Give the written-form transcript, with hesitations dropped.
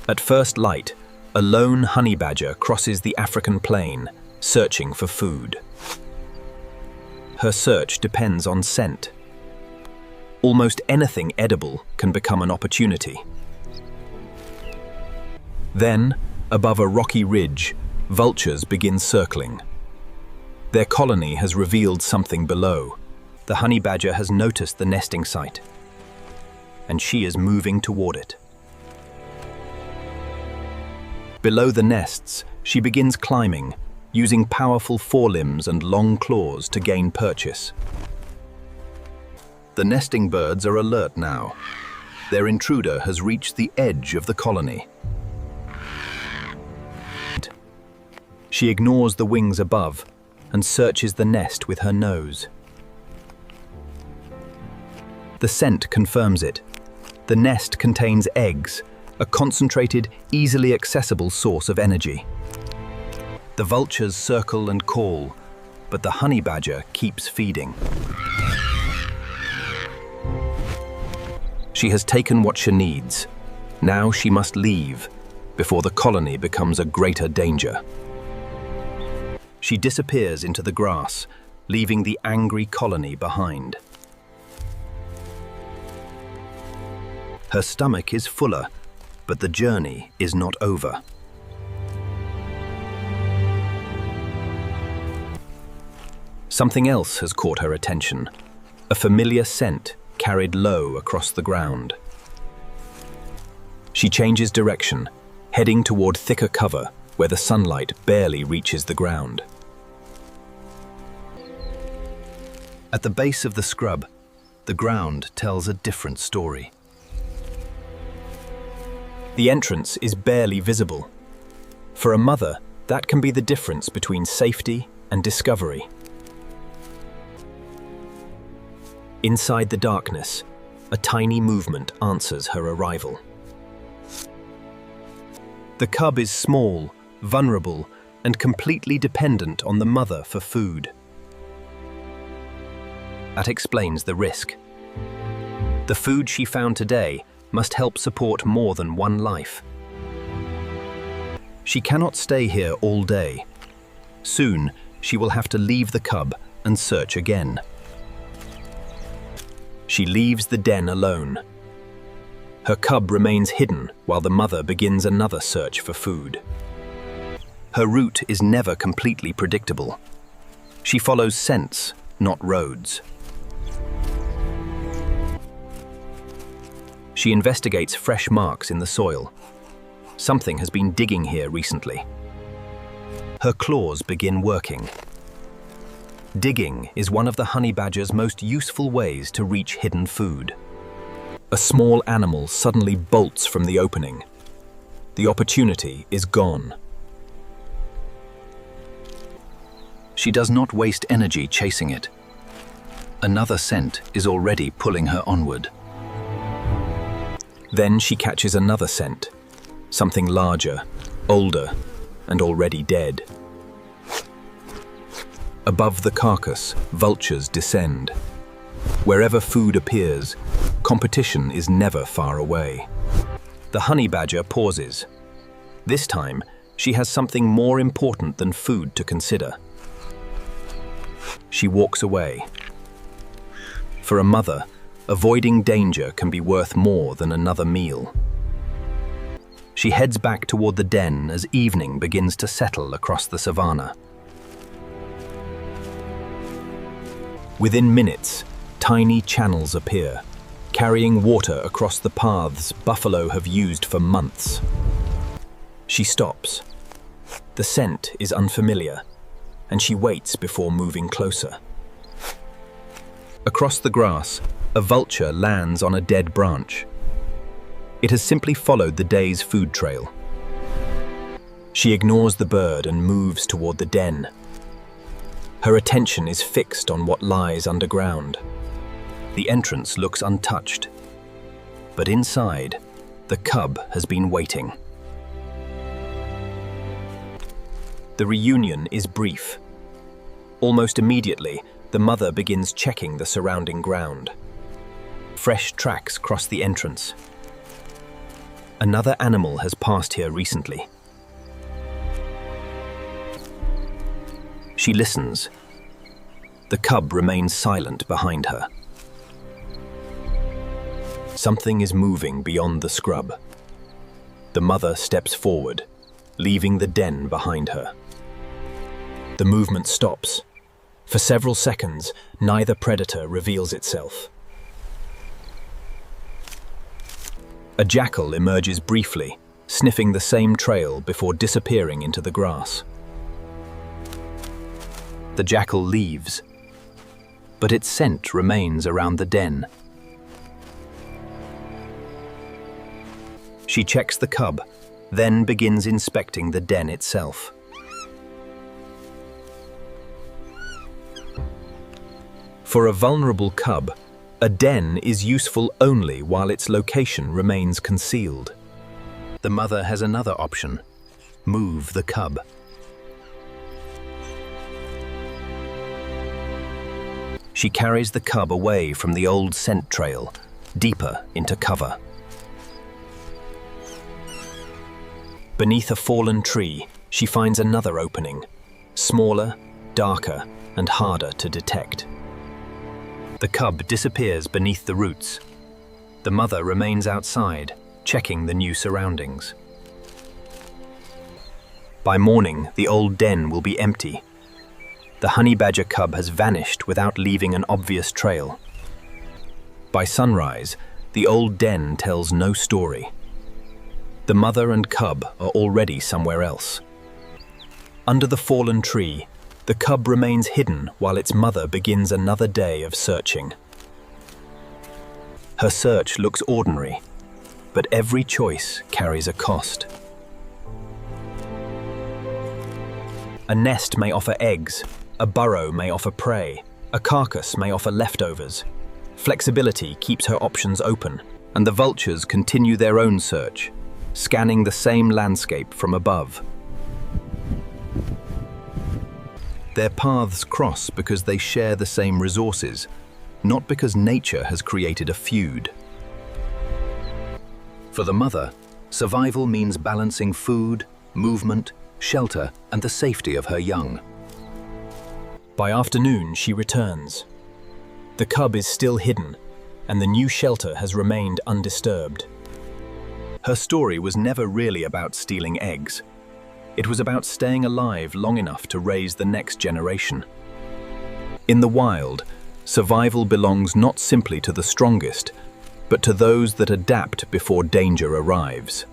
At first light, a lone honey badger crosses the African plain, searching for food. Her search depends on scent. Almost anything edible can become an opportunity. Then, above a rocky ridge, vultures begin circling. Their colony has revealed something below. The honey badger has noticed the nesting site, and she is moving toward it. Below the nests, she begins climbing, using powerful forelimbs and long claws to gain purchase. The nesting birds are alert now. Their intruder has reached the edge of the colony. She ignores the wings above and searches the nest with her nose. The scent confirms it. The nest contains eggs, a concentrated, easily accessible source of energy. The vultures circle and call, but the honey badger keeps feeding. She has taken what she needs. Now she must leave before the colony becomes a greater danger. She disappears into the grass, leaving the angry colony behind. Her stomach is fuller, but the journey is not over. Something else has caught her attention, a familiar scent carried low across the ground. She changes direction, heading toward thicker cover where the sunlight barely reaches the ground. At the base of the scrub, the ground tells a different story. The entrance is barely visible. For a mother, that can be the difference between safety and discovery. Inside the darkness, a tiny movement answers her arrival. The cub is small, vulnerable, and completely dependent on the mother for food. That explains the risk. The food she found today must help support more than one life. She cannot stay here all day. Soon, she will have to leave the cub and search again. She leaves the den alone. Her cub remains hidden while the mother begins another search for food. Her route is never completely predictable. She follows scents, not roads. She investigates fresh marks in the soil. Something has been digging here recently. Her claws begin working. Digging is one of the honey badger's most useful ways to reach hidden food. A small animal suddenly bolts from the opening. The opportunity is gone. She does not waste energy chasing it. Another scent is already pulling her onward. Then she catches another scent, something larger, older, and already dead. Above the carcass, vultures descend. Wherever food appears, competition is never far away. The honey badger pauses. This time, she has something more important than food to consider. She walks away. For a mother, avoiding danger can be worth more than another meal. She heads back toward the den as evening begins to settle across the savanna. Within minutes, tiny channels appear, carrying water across the paths buffalo have used for months. She stops. The scent is unfamiliar, and she waits before moving closer. Across the grass, a vulture lands on a dead branch. It has simply followed the day's food trail. She ignores the bird and moves toward the den. Her attention is fixed on what lies underground. The entrance looks untouched, but inside, the cub has been waiting. The reunion is brief. Almost immediately, the mother begins checking the surrounding ground. Fresh tracks cross the entrance. Another animal has passed here recently. She listens. The cub remains silent behind her. Something is moving beyond the scrub. The mother steps forward, leaving the den behind her. The movement stops. For several seconds, neither predator reveals itself. A jackal emerges briefly, sniffing the same trail before disappearing into the grass. The jackal leaves, but its scent remains around the den. She checks the cub, then begins inspecting the den itself. For a vulnerable cub, a den is useful only while its location remains concealed. The mother has another option: move the cub. She carries the cub away from the old scent trail, deeper into cover. Beneath a fallen tree, she finds another opening, smaller, darker, and harder to detect. The cub disappears beneath the roots. The mother remains outside, checking the new surroundings. By morning, the old den will be empty. The honey badger cub has vanished without leaving an obvious trail. By sunrise, the old den tells no story. The mother and cub are already somewhere else. Under the fallen tree, the cub remains hidden while its mother begins another day of searching. Her search looks ordinary, but every choice carries a cost. A nest may offer eggs, a burrow may offer prey, a carcass may offer leftovers. Flexibility keeps her options open, and the vultures continue their own search, scanning the same landscape from above. Their paths cross because they share the same resources, not because nature has created a feud. For the mother, survival means balancing food, movement, shelter, and the safety of her young. By afternoon, she returns. The cub is still hidden, and the new shelter has remained undisturbed. Her story was never really about stealing eggs. It was about staying alive long enough to raise the next generation. In the wild, survival belongs not simply to the strongest, but to those that adapt before danger arrives.